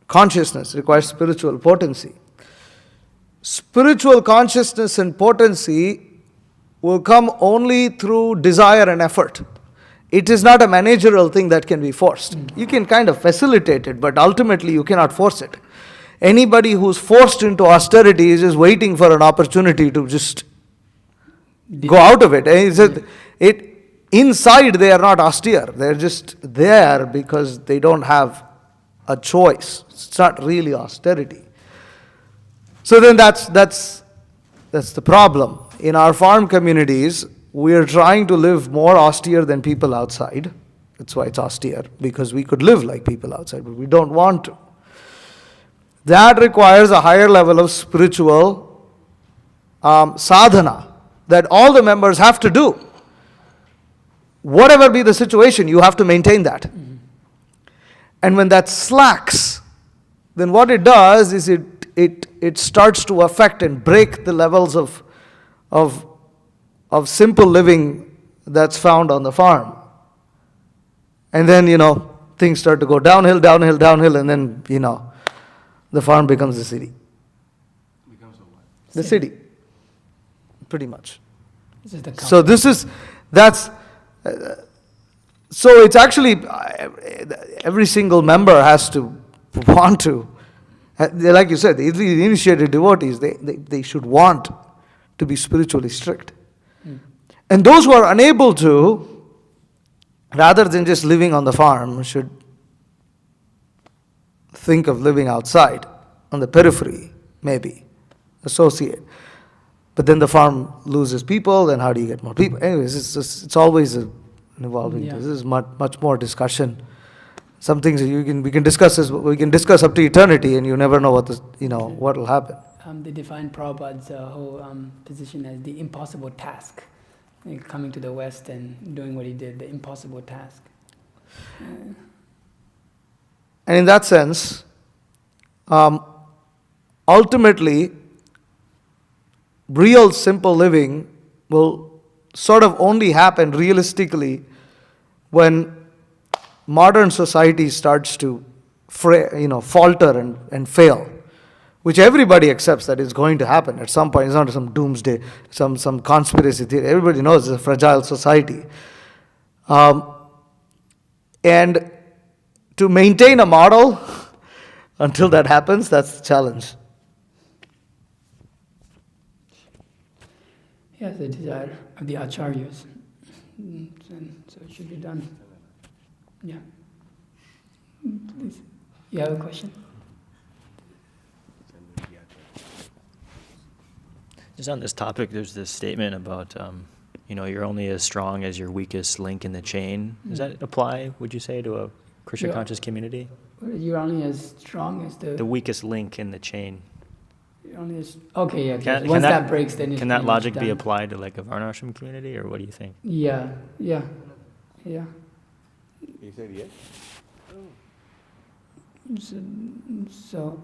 consciousness, requires spiritual potency. Spiritual consciousness and potency will come only through desire and effort. It is not a managerial thing that can be forced. You can kind of facilitate it, but ultimately you cannot force it. Anybody who's forced into austerity is just waiting for an opportunity to just go out of it. Inside they are not austere. They're just there because they don't have a choice. It's not really austerity. So then that's the problem. In our farm communities, we are trying to live more austere than people outside. That's why it's austere, because we could live like people outside, but we don't want to. That requires a higher level of spiritual sadhana that all the members have to do. Whatever be the situation, you have to maintain that. And when that slacks, then what it does is it starts to affect and break the levels of simple living that's found on the farm. And then, things start to go downhill, and then, the farm becomes the city. Becomes a what? The city. Pretty much. So it's actually, every single member has to want to, like you said, the initiated devotees, they should want to be spiritually strict. And those who are unable to, rather than just living on the farm, should think of living outside, on the periphery, maybe, associate. But then the farm loses people, then how do you get more people? Anyways, it's always an evolving. Yeah. This is much more discussion. Some things we can discuss up to eternity, and you never know what will happen. They define Prabhupada's whole position as the impossible task. Coming to the West and doing what he did, the impossible task. And in that sense, ultimately, real simple living will sort of only happen realistically when modern society starts to falter and fail, which everybody accepts that is going to happen at some point. It's not some doomsday, some conspiracy theory. Everybody knows it's a fragile society. And to maintain a model until that happens, that's the challenge. Yes, the desire of the acharyas. So it should be done. Yeah. Please. You have a question? Just on this topic, there's this statement about, you're only as strong as your weakest link in the chain. Does that apply, would you say, to a Krishna conscious community? You're only as strong as The weakest link in the chain. Only okay, yeah. Can Once that- that breaks, then it's Can that pretty much logic be done. applied to like a Varnashram community, or what do you think? Yeah. You said yes? So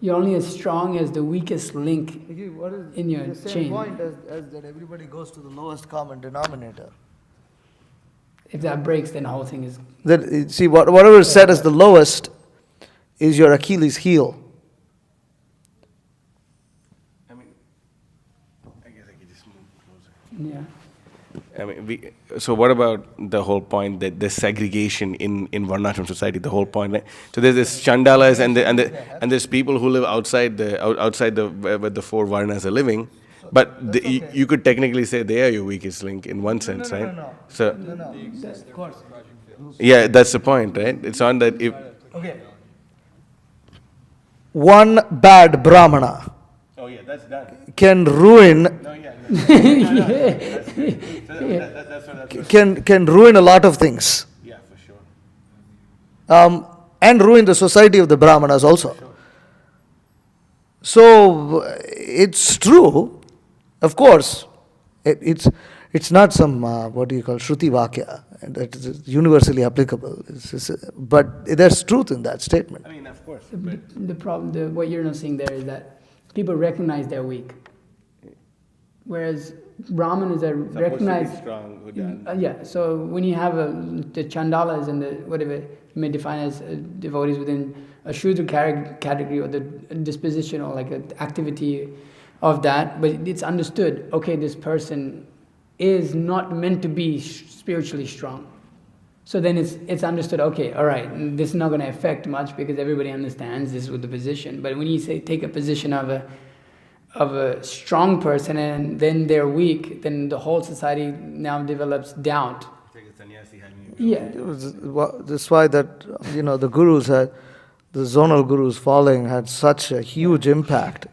you're only as strong as the weakest link What is in your the same chain. point as that everybody goes to the lowest common denominator. If that breaks, then the whole thing is. That see whatever is set as the lowest is your Achilles heel. I mean, I guess I could just move closer. Yeah. I mean, so what about the whole point that the segregation in Varnashram society, the whole point, right? So there's this Chandalas and there's people who live outside where the four Varnas are living, but you could technically say they are your weakest link in one sense, right? So, Of course. yeah, that's the point, right? It's on that if... Okay. One bad Brahmana Oh yeah, that's done. can ruin No, yeah. can ruin a lot of things. Yeah, for sure. And ruin the society of the Brahmanas also. So it's true, of course. It's not some what do you call Shruti Vakya that is universally applicable. But there's truth in that statement. I mean, of course. The problem, what you're not seeing there is that people recognize they're weak, whereas Brahmanas are recognized. Strong, good and- Yeah. So when you have the Chandalas and the whatever you may define as devotees within a Shudra category or the disposition or like an activity of that, but it's understood. Okay, this person is not meant to be spiritually strong. So then it's understood, okay, all right, this is not going to affect much because everybody understands this with the position. But when you say take a position of a strong person and then they're weak, then the whole society now develops doubt. Yeah. That's why that the gurus had the zonal gurus falling had such a huge impact.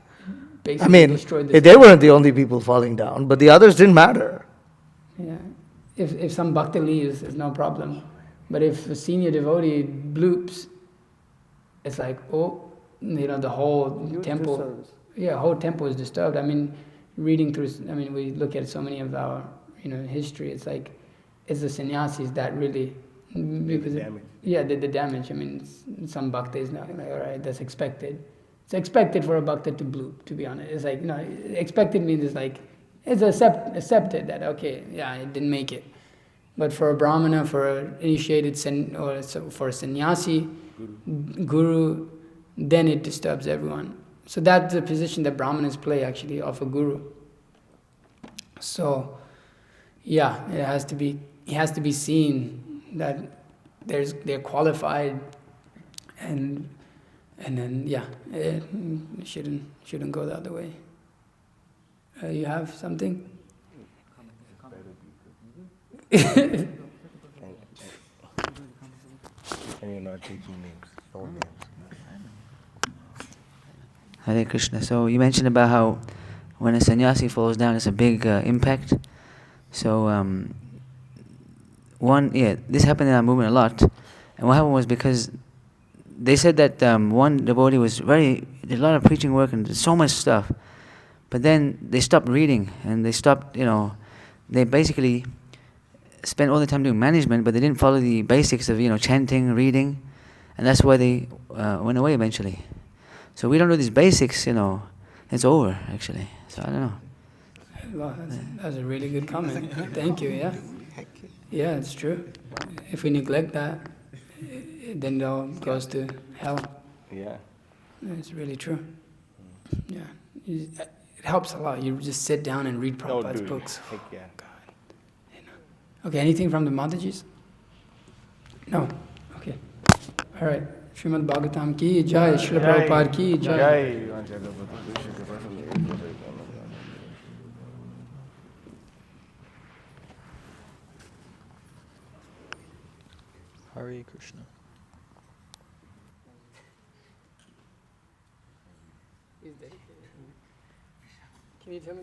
Basically I mean, destroyed the they weren't the only people falling down, but the others didn't matter. Yeah. If some bhakta leaves, it's no problem. But if a senior devotee bloops, it's like, the whole temple. disservice. Yeah, whole temple is disturbed. I mean, reading through, we look at so many of our, history. It's like, it's the sannyasis that really, because damage. Yeah, did the damage. I mean, some bhakta is not like, all right, that's expected. It's expected for a bhakta to bloop. To be honest, it's like expected means it's like it's accepted that okay, yeah, it didn't make it. But for a brahmana, for an initiated for a sannyasi, guru, then it disturbs everyone. So that's the position that brahmanas play actually of a guru. So, yeah, it has to be seen that they're qualified, and then it shouldn't go the other way. You have something? And you're not taking names. No names. Hare Krishna. So you mentioned about how when a sannyasi falls down, it's a big impact. So this happened in our movement a lot. And what happened was because they said that one devotee did a lot of preaching work and did so much stuff, but then they stopped reading and they stopped, they basically spent all the time doing management, but they didn't follow the basics of, chanting, reading, and that's why they went away eventually. So we don't do these basics, it's over actually. So I don't know. Well, that's a really good comment. Thank you, yeah. Yeah, it's true. If we neglect that, then it all goes to hell. Yeah. It's really true. Yeah. It helps a lot. You just sit down and read Prabhupada's dude. books. Heck yeah. God. Okay, anything from the Matajis? No? Okay. All right. Srimad Bhagavatam ki jai, Srila Prabhupada ki jai. Hare Krishna. Can you tell me